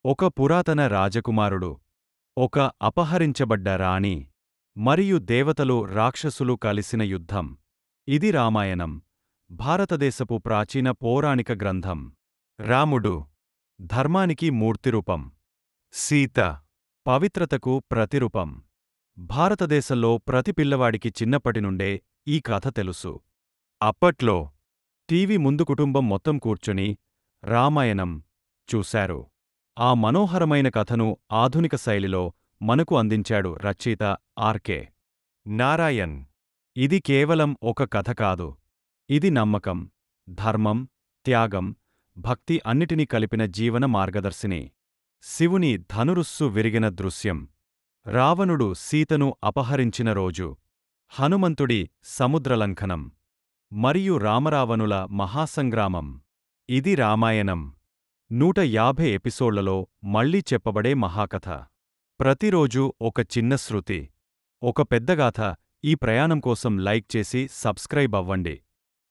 ఒక పురాతన రాజకుమారుడు, ఒక అపహరించబడ్డ రాణి, మరియు దేవతలు రాక్షసులు కలిసిన యుద్ధం. ఇది రామాయణం, భారతదేశపు ప్రాచీన పౌరాణిక గ్రంథం. రాముడు ధర్మానికి మూర్తిరూపం. సీత పవిత్రతకు ప్రతిరూపం. భారతదేశంలో ప్రతి పిల్లవాడికి చిన్నప్పటినుండే ఈ కథ తెలుసు. అప్పట్లో టీవీ ముందు కుటుంబం మొత్తం కూర్చుని రామాయణం చూశారు. ఆ మనోహరమైన కథను ఆధునిక శైలిలో మనకు అందించాడు రచయిత ఆర్కే నారాయణ్. ఇది కేవలం ఒక కథ కాదు. ఇది నమ్మకం, ధర్మం, త్యాగం, భక్తి అన్నిటినీ కలిపిన జీవన మార్గదర్శిని. శివుని ధనురుస్సు విరిగిన దృశ్యం, రావణుడు సీతను అపహరించిన రోజు, హనుమంతుడి సముద్రలంఘనం, మరియు రామరావణుల మహాసంగ్రామం. ఇది రామాయణం 150 ఎపిసోడ్లలో మళ్లీ చెప్పబడే మహాకథ. ప్రతిరోజూ ఒక చిన్న శృతి, ఒక పెద్దగాథ. ఈ ప్రయాణం కోసం లైక్ చేసి సబ్స్క్రైబ్ అవ్వండి.